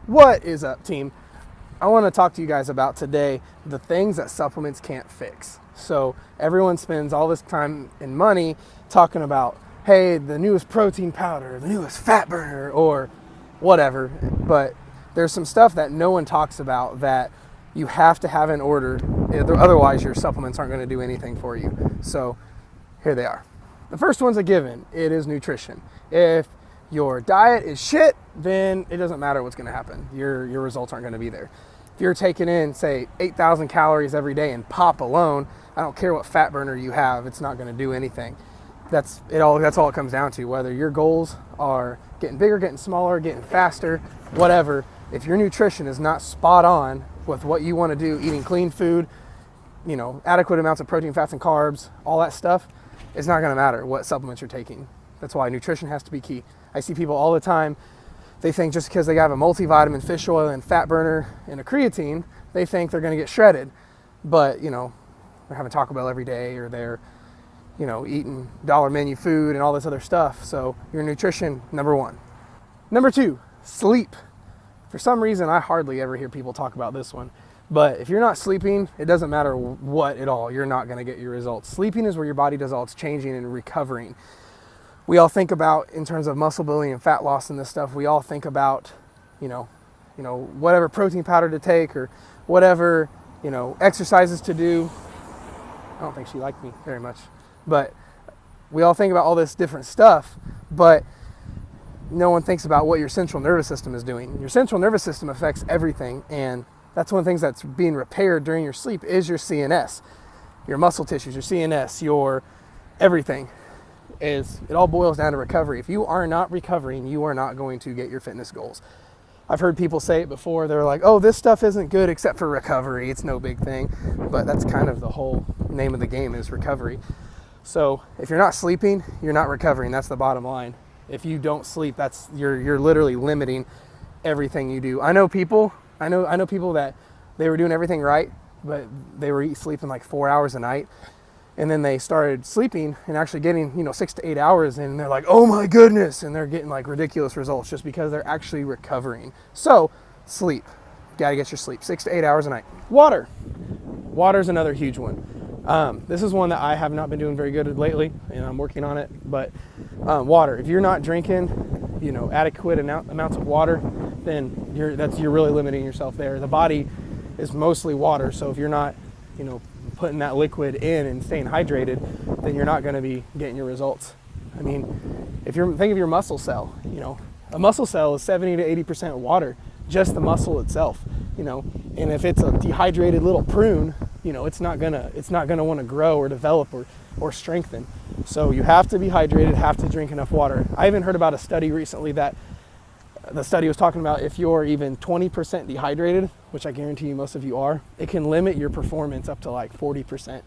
What is up, team? I want to talk to you guys about today the things that supplements can't fix. So everyone spends all this time and money talking about, hey, the newest protein powder, the newest fat burner, or whatever. But there's some stuff that no one talks about that you have to have in order. Otherwise, your supplements aren't going to do anything for you. So here they are. The first one's a given. It is nutrition. If your diet is shit, then it doesn't matter what's going to happen. Your results aren't going to be there. If you're taking in, say, 8,000 calories every day in pop alone, I don't care what fat burner you have, it's not going to do anything. That's all it comes down to. Whether your goals are getting bigger, getting smaller, getting faster, whatever, if your nutrition is not spot on with what you want to do, eating clean food, adequate amounts of protein, fats, and carbs, all that stuff, it's not going to matter what supplements you're taking. That's why nutrition has to be key. I see people all the time, they think just because they have a multivitamin, fish oil, and fat burner and a creatine, they think they're going to get shredded. But, they're having Taco Bell every day, or they're, eating dollar menu food and all this other stuff. So your nutrition, number one. Number two, sleep. For some reason, I hardly ever hear people talk about this one. But if you're not sleeping, it doesn't matter what at all, you're not going to get your results. Sleeping is where your body does all its changing and recovering. We all think about, in terms of muscle building and fat loss and this stuff, we all think about, whatever protein powder to take, or whatever, exercises to do. I don't think she liked me very much, but we all think about all this different stuff, but no one thinks about what your central nervous system is doing. Your central nervous system affects everything, and that's one of the things that's being repaired during your sleep is your CNS, your muscle tissues, your CNS, your everything. It all boils down to recovery. If you are not recovering, you are not going to get your fitness goals. I've heard people say it before. They're like, oh, this stuff isn't good except for recovery. It's no big thing. But that's kind of the whole name of the game, is recovery. So if you're not sleeping, you're not recovering. That's the bottom line. If you don't sleep, you're literally limiting everything you do. I know people that they were doing everything right, but they were sleeping like 4 hours a night. And then they started sleeping and actually getting, 6 to 8 hours, and they're like, oh my goodness, and they're getting like ridiculous results just because they're actually recovering. So sleep, gotta get your sleep, 6 to 8 hours a night. Water is another huge one. This is one that I have not been doing very good at lately, and I'm working on it. But water, if you're not drinking, adequate amounts of water, then you're really limiting yourself there. The body is mostly water, so if you're not, putting that liquid in and staying hydrated, then you're not going to be getting your results. I mean, think of your muscle cell, a muscle cell is 70 to 80% water, just the muscle itself, and if it's a dehydrated little prune, it's not gonna want to grow or develop or strengthen. So you have to be hydrated, have to drink enough water. I even heard about a study recently that the study was talking about if you're even 20% dehydrated, which I guarantee you most of you are, it can limit your performance up to like 40%,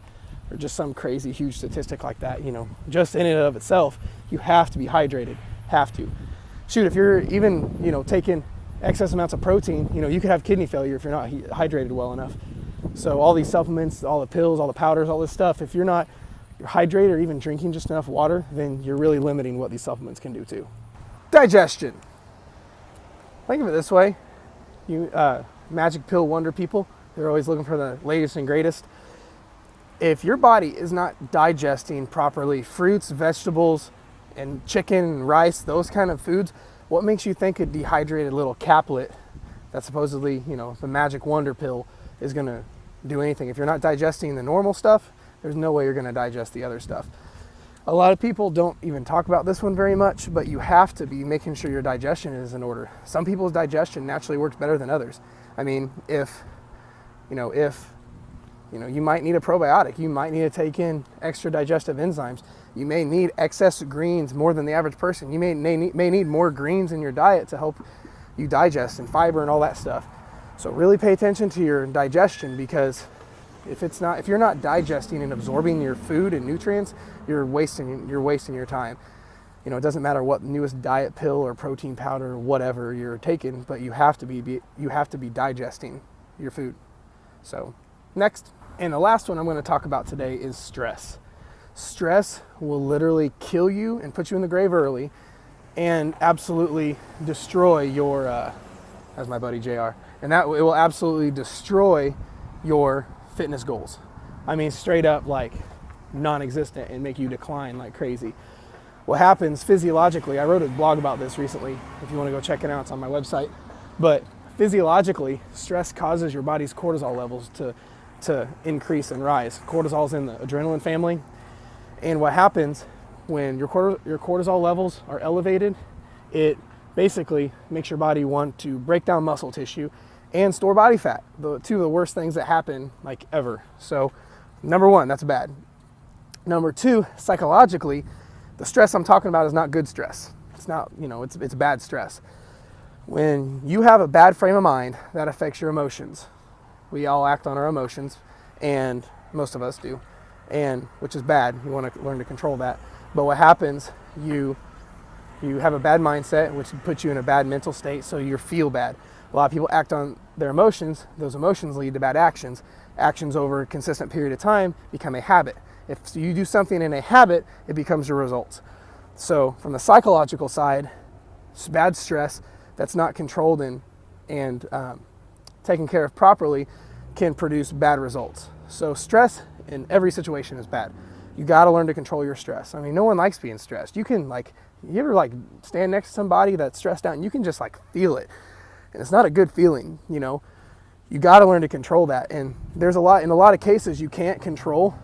or just some crazy huge statistic like that. Just in and of itself, you have to be hydrated, have to. Shoot, if you're even, taking excess amounts of protein, you could have kidney failure if you're not hydrated well enough. So all these supplements, all the pills, all the powders, all this stuff, if you're hydrated or even drinking just enough water, then you're really limiting what these supplements can do too. Digestion. Think of it this way, magic pill wonder people, they're always looking for the latest and greatest. If your body is not digesting properly fruits, vegetables, and chicken and rice, those kind of foods, what makes you think a dehydrated little caplet that supposedly, the magic wonder pill is going to do anything? If you're not digesting the normal stuff, there's no way you're going to digest the other stuff. A lot of people don't even talk about this one very much, but you have to be making sure your digestion is in order. Some people's digestion naturally works better than others. I mean, if you might need a probiotic, you might need to take in extra digestive enzymes. You may need excess greens more than the average person. You may need more greens in your diet to help you digest, and fiber and all that stuff. So really pay attention to your digestion, because if you're not digesting and absorbing your food and nutrients, you're wasting your time. It doesn't matter what newest diet pill or protein powder or whatever you're taking, but you have to be digesting your food. So next, and the last one I'm going to talk about today is stress. Stress will literally kill you and put you in the grave early, and absolutely destroy your as my buddy JR. And that it will absolutely destroy your fitness goals. I mean, straight up like non-existent, and make you decline like crazy. What happens physiologically, I wrote a blog about this recently. If you want to go check it out, it's on my website. But physiologically, stress causes your body's cortisol levels to increase and rise. Cortisol is in the adrenaline family. And what happens when your cortisol levels are elevated, it basically makes your body want to break down muscle tissue and store body fat. The two of the worst things that happen like ever. So number one, that's bad. Number two, psychologically, the stress I'm talking about is not good stress. It's not, it's bad stress. When you have a bad frame of mind, that affects your emotions. We all act on our emotions, and most of us do, and which is bad. You want to learn to control that. But what happens, you have a bad mindset, which puts you in a bad mental state, so you feel bad. A lot of people act on their emotions. Those emotions lead to bad actions. Actions over a consistent period of time become a habit. If you do something in a habit, it becomes your results. So from the psychological side, bad stress that's not controlled and taken care of properly can produce bad results. So stress in every situation is bad. You got to learn to control your stress. I mean, no one likes being stressed. You can you ever stand next to somebody that's stressed out and you can just feel it. And it's not a good feeling, You got to learn to control that. And in a lot of cases you can't control.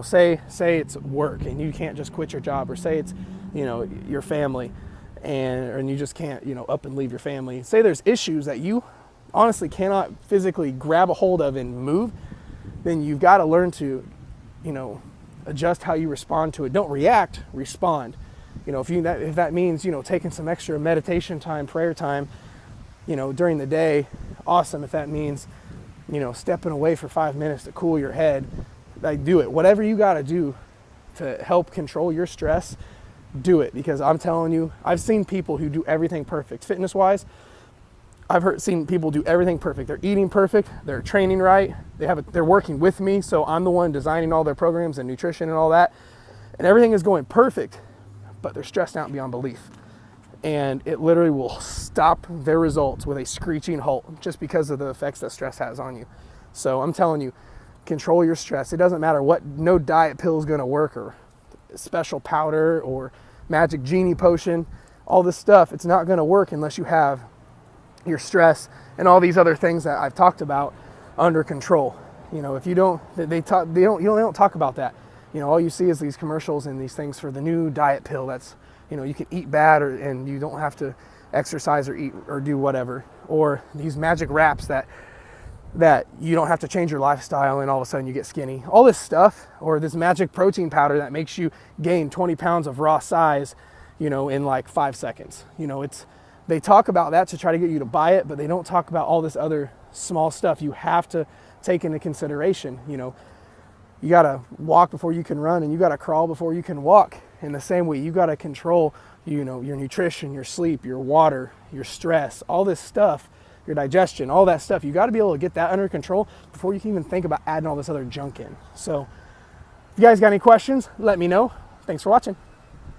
Say it's work and you can't just quit your job, or say it's, your family and you just can't, up and leave your family. Say there's issues that you honestly cannot physically grab a hold of and move, then you've got to learn to, adjust how you respond to it. Don't react, respond. If that means, taking some extra meditation time, prayer time, during the day, awesome. If that means, stepping away for 5 minutes to cool your head, do it. Whatever you got to do to help control your stress, do it. Because I'm telling you, I've seen people who do everything perfect. Fitness wise, seen people do everything perfect. They're eating perfect. They're training right. They're working with me. So I'm the one designing all their programs and nutrition and all that. And everything is going perfect, but they're stressed out beyond belief. And it literally will stop their results with a screeching halt just because of the effects that stress has on you. So I'm telling you, control your stress. It doesn't matter no diet pill is going to work, or special powder or magic genie potion, all this stuff. It's not going to work unless you have your stress and all these other things that I've talked about under control. If you don't, they don't talk about that. All you see is these commercials and these things for the new diet pill that's, you can eat bad and you don't have to exercise or eat or do whatever, or these magic wraps that you don't have to change your lifestyle and all of a sudden you get skinny. All this stuff, or this magic protein powder that makes you gain 20 pounds of raw size, in 5 seconds. They talk about that to try to get you to buy it, but they don't talk about all this other small stuff you have to take into consideration. You got to walk before you can run, and you got to crawl before you can walk. In the same way, you got to control, your nutrition, your sleep, your water, your stress, all this stuff, your digestion, all that stuff. You got to be able to get that under control before you can even think about adding all this other junk in. So if you guys got any questions, let me know. Thanks for watching.